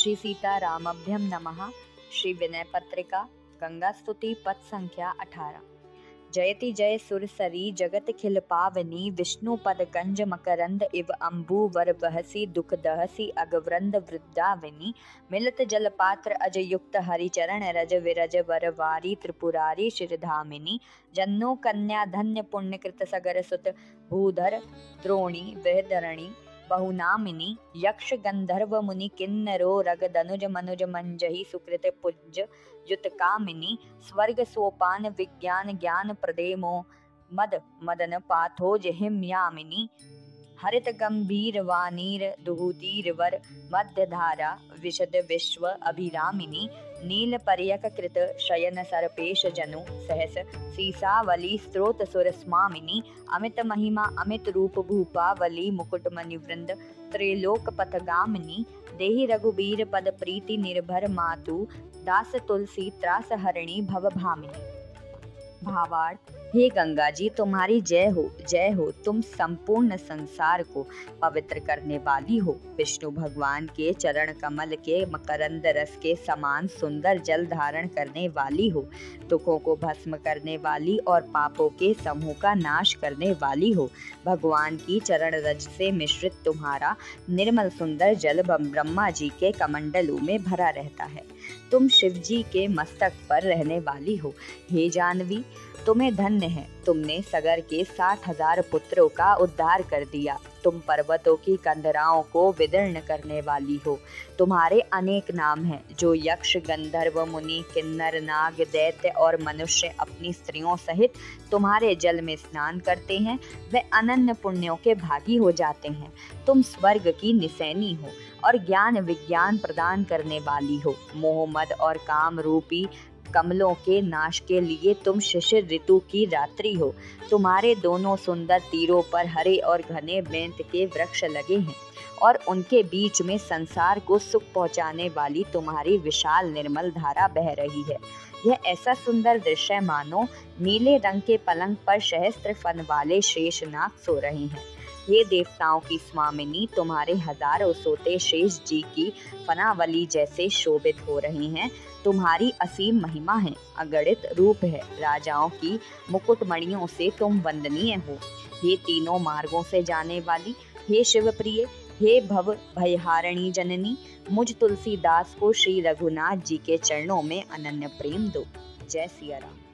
श्री सीतारामभ्यम नमः। श्री विनय पत्रिका गंगा स्तुति पद संख्या 18। जयति जय सुरसरी जगत खिल पावनी, विष्णु पद कंज मकरंद इव अम्बु वर बहसी, दुख दहसी अगवृंद वृद्धाविनी, मिलत जल पात्र अज युक्त हरिचरण रज विरज वर वारी, त्रिपुरारी शिरधामिनी, जन्नो कन्या धन्य पुण्य कृत सगर सुत, भूधर द्रोणी विहधरणी बहुनामिनी, यक्ष गंधर्व मुनि किन्नरो रग दनुज मनुज मंजहि, सुकृत पुज युत कामिनी, स्वर्ग सोपान विज्ञान ज्ञान प्रदेमो मद मदन पाथो जहिम यामिनी, हरित गंभीर वानीर दुहूतीरवर मध्यधारा विशद विश्व अभिरामिनी, नील पर्यक कृत शयन सरपेश जनु सहस, सीसावली स्त्रोत सुर स्वामिनी, अमित महिमा अमित रूप भूपावली, मुकुट मणिवृंद त्रैलोक पथगामिनी, देहि रघुबीर पद प्रीति निर्भर मातु, दास तुलसी त्रास हरिणी भव भामिनी। भावार्थ, हे गंगा जी तुम्हारी जय हो, तुम संपूर्ण संसार को पवित्र करने वाली हो। विष्णु भगवान के चरण कमल के मकरंद रस के समान सुंदर जल धारण करने वाली हो, दुखों को भस्म करने वाली और पापों के समूह का नाश करने वाली हो। भगवान की चरण रज से मिश्रित तुम्हारा निर्मल सुंदर जल ब्रह्मा जी के कमंडलों में भरा रहता है। तुम शिव जी के मस्तक पर रहने वाली हो। हे जानवी, तुम्हें धन्य है, तुमने सगर के 60,000 पुत्रों का उद्धार कर दिया। तुम पर्वतों की कंदराओं को विदीर्ण करने वाली हो। तुम्हारे अनेक नाम हैं जो यक्ष गंधर्व मुनि किन्नर नाग दैत्य और मनुष्य अपनी स्त्रियों सहित तुम्हारे जल में स्नान करते हैं, वे अनन्य पुण्यों के भागी हो जाते हैं। तुम स्वर्ग की निसैनी हो और ज्ञान विज्ञान प्रदान करने वाली हो। मोह मद और काम रूपी कमलों के नाश के लिए तुम शिशिर ऋतु की रात्रि हो। तुम्हारे दोनों सुंदर तीरों पर हरे और घने बेंत के वृक्ष लगे हैं और उनके बीच में संसार को सुख पहुंचाने वाली तुम्हारी विशाल निर्मल धारा बह रही है। यह ऐसा सुंदर दृश्य मानो नीले रंग के पलंग पर सहस्त्र फन वाले शेषनाग सो रहे हैं। हे देवताओं की स्वामिनी, तुम्हारे हजारों सोते शेष जी की फनावली जैसे शोभित हो रहे हैं। तुम्हारी असीम महिमा है, अगणित रूप है, राजाओं की मुकुटमणियों से तुम वंदनीय हो। हे तीनों मार्गों से जाने वाली, हे शिव प्रिय, हे भव भयहारिणी जननी, मुझ तुलसीदास को श्री रघुनाथ जी के चरणों में अनन्य प्रेम दो। जय सिया राम।